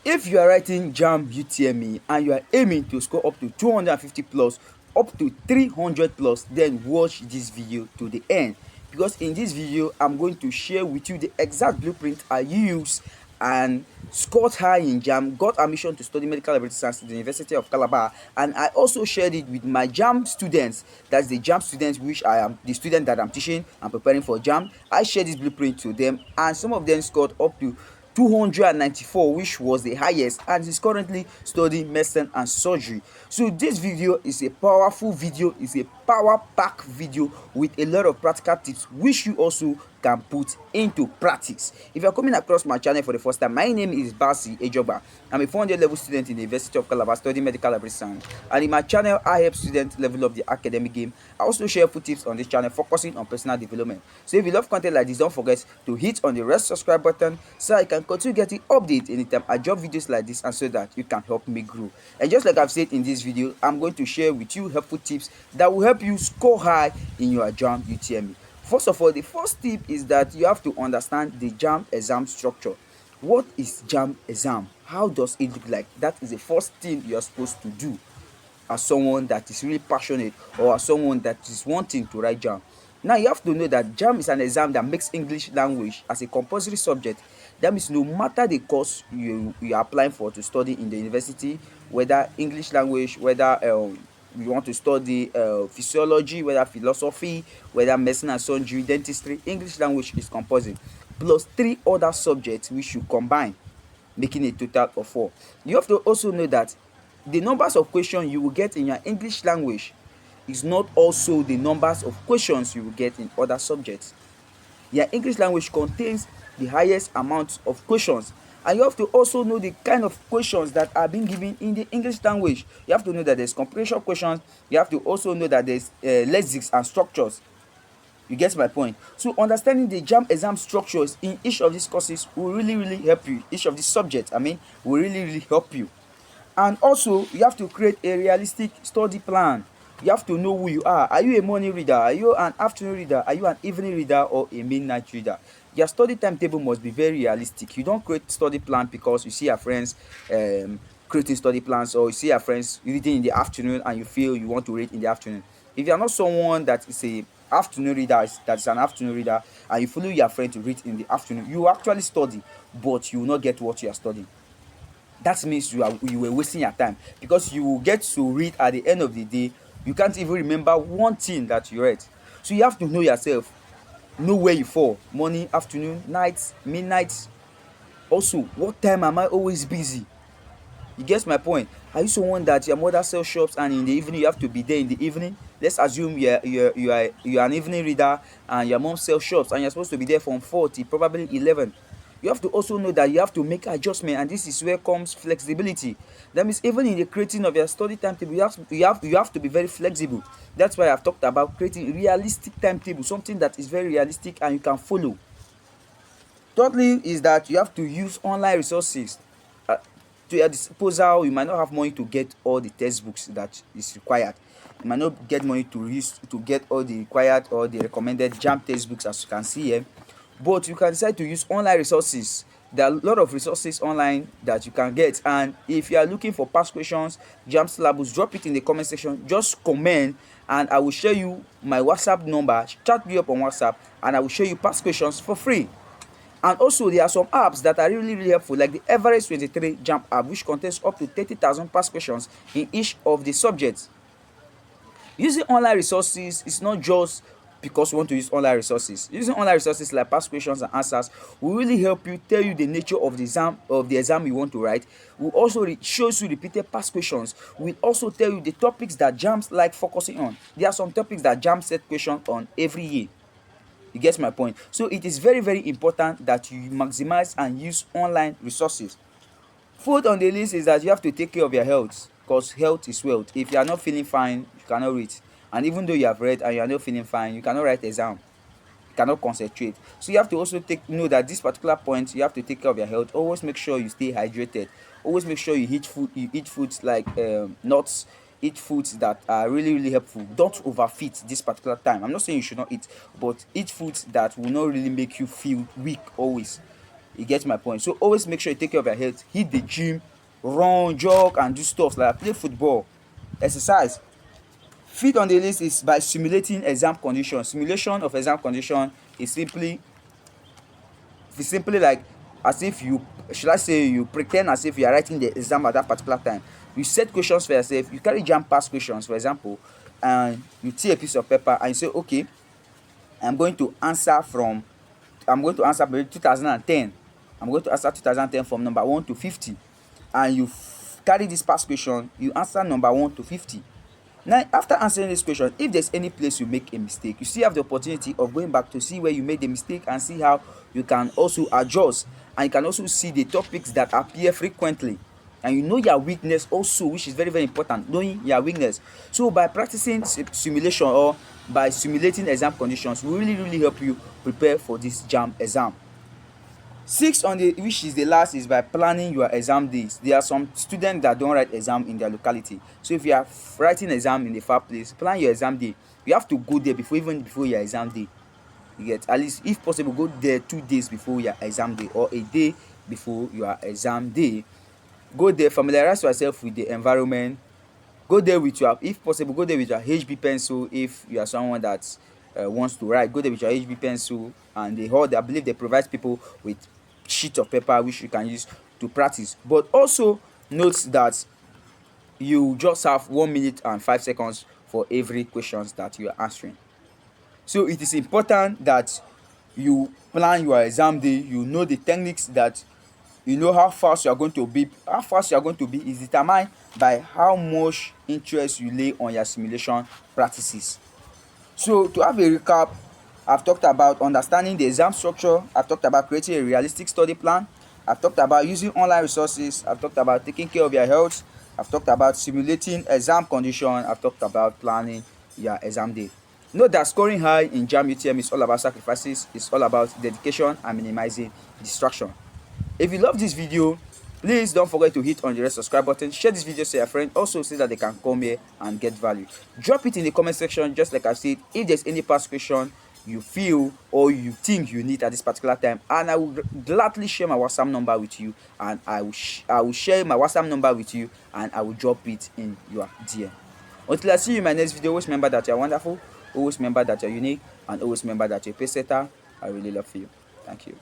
If you are writing JAMB UTME and you are aiming to score up to 250 plus, up to 300 plus, then watch this video to the end, because in this video I'm going to share with you the exact blueprint I use and scored high in JAMB, got admission to study medical laboratory science at the University of Calabar, and I also shared it with my JAMB students. That's the JAMB students, which I am the student that I'm teaching and preparing for JAMB. I shared this blueprint to them, and some of them scored up to 294, which was the highest, and is currently studying medicine and surgery. So this video is a powerful video, is a power pack video with a lot of practical tips which you also can put into practice. If you are coming across my channel for the first time, my name is Basi Ejoba. I'm a 400 level student in the University of Calabar studying medical laboratory science, and in my channel I help students level up the academic game. I also share full tips on this channel focusing on personal development. So if you love content like this, don't forget to hit on the red subscribe button so I can continue getting updates anytime I drop videos like this, and so that you can help me grow. And just like I've said in this video, I'm going to share with you helpful tips that will help you score high in your JAMB UTME. First of all, the first tip is that you have to understand the JAMB exam structure. What is JAMB exam? How does it look like? That is the first thing you are supposed to do as someone that is really passionate, or as someone that is wanting to write JAMB. Now you have to know that JAMB is an exam that makes English language as a compulsory subject. That means no matter the course you are applying for to study in the university, whether English language, whether you want to study physiology, whether philosophy, whether medicine and surgery, dentistry, English language is compulsory, plus 3 other subjects which you combine, making a total of 4. You have to also know that the numbers of questions you will get in your English language is not also the numbers of questions you will get in other subjects. Your English language contains the highest amount of questions, and you have to also know the kind of questions that are being given in the English language. You have to know that there's comprehension questions. You have to also know that there's lexics and structures. You get my point? So understanding the JAMB exam structures in each of these courses will really help you. Each of these subjects, will really help you. And also you have to create a realistic study plan. You have to know who you are. Are you a morning reader? Are you an afternoon reader? Are you an evening reader or a midnight reader? Your study timetable must be very realistic. You don't create study plan because you see your friends creating study plans, or you see your friends reading in the afternoon and you feel you want to read in the afternoon. If you are not someone that is a afternoon reader, that's an afternoon reader, and you follow your friend to read in the afternoon, you actually study, but you will not get what you are studying. That means you were wasting your time, because you will get to read at the end of the day, you can't even remember one thing that you read. So you have to know yourself, know where you fall: morning, afternoon, night, midnight. Also, what time am I always busy? You get my point? Are you someone that your mother sells shops and in the evening you have to be there in the evening? Let's assume you're an evening reader and your mom sells shops and you're supposed to be there from 4 till probably 11. You have to also know that you have to make adjustment, and this is where comes flexibility. That means even in the creating of your study timetable, you have to be very flexible. That's why I've talked about creating realistic timetable, something that is very realistic and you can follow. Thirdly is that you have to use online resources to your disposal. You might not have money to get all the textbooks that is required. You might not get money to get all the required or the recommended JAMB textbooks, as you can see here, but you can decide to use online resources. There are a lot of resources online that you can get, and if you are looking for past questions, JAMB syllabus, drop it in the comment section. Just comment and I will share you my WhatsApp number. Chat me up on WhatsApp and I will show you past questions for free. And also there are some apps that are really helpful, like the Average 23 JAMB app, which contains up to 30,000 past questions in each of the subjects. Using online resources is not just because you want to use online resources. Using online resources like past questions and answers will really help you, tell you the nature of the exam you want to write. Will also shows you repeated past questions. Will also tell you the topics that JAMBs like focusing on. There are some topics that JAMB set questions on every year. You get my point? So it is very important that you maximize and use online resources. Fourth on the list is that you have to take care of your health, because health is wealth. If you are not feeling fine, you cannot read. And even though you have read and you are not feeling fine, you cannot write exam. You cannot concentrate. So you have to also know that this particular point, you have to take care of your health. Always make sure you stay hydrated. Always make sure you eat foods like nuts. Eat foods that are really helpful. Don't overfeed this particular time. I'm not saying you should not eat, but eat foods that will not really make you feel weak always. You get my point? So always make sure you take care of your health. Hit the gym, run, jog, and do stuff like play football, exercise. Fifth on the list is by simulating exam conditions. Simulation of exam condition is simply like as if you, should I say, you pretend as if you are writing the exam at that particular time. You set questions for yourself. You carry JAMB past questions, for example, and you take a piece of paper and you say, okay, I'm going to answer from, I'm going to answer 2010. I'm going to answer 2010 from number 1 to 50. And you carry this past question, you answer number 1 to 50. Now, after answering this question, if there's any place you make a mistake, you still have the opportunity of going back to see where you made the mistake and see how you can also adjust. And you can also see the topics that appear frequently. And you know your weakness also, which is very, very important, knowing your weakness. So by practicing simulation or by simulating exam conditions will really, really help you prepare for this JAMB exam. Six on the, which is the last, is by planning your exam days. There are some students that don't write exam in their locality. So if you are writing exam in a far place, plan your exam day. You have to go there before your exam day. You get, at least if possible, go there 2 days before your exam day or a day before your exam day. Go there, familiarize yourself with the environment. Go there with your, if possible, go there with your HB pencil. If you are someone that wants to write, go there with your HB pencil. And I believe they provide people with sheet of paper which you can use to practice. But also note that you just have 1 minute and 5 seconds for every questions that you are answering. So it is important that you plan your exam day. You know the techniques, that you know how fast you are going to be. How fast you are going to be is determined by how much interest you lay on your simulation practices. So to have a recap, I've talked about understanding the exam structure. I've talked about creating a realistic study plan. I've talked about using online resources. I've talked about taking care of your health. I've talked about simulating exam condition. I've talked about planning your exam day. Note that scoring high in JAMB UTM is all about sacrifices. It's all about dedication and minimizing distraction. If you love this video, please don't forget to hit on the red subscribe button. Share this video to your friend, also so that they can come here and get value. Drop it in the comment section, just like I said, if there's any past question you feel or you think you need at this particular time, and I will gladly share my WhatsApp number with you, and I will share my WhatsApp number with you, and I will drop it in your DM. Until I see you in my next video, always remember that you're wonderful, always remember that you're unique, and always remember that you're a pace setter. I really love you. Thank you.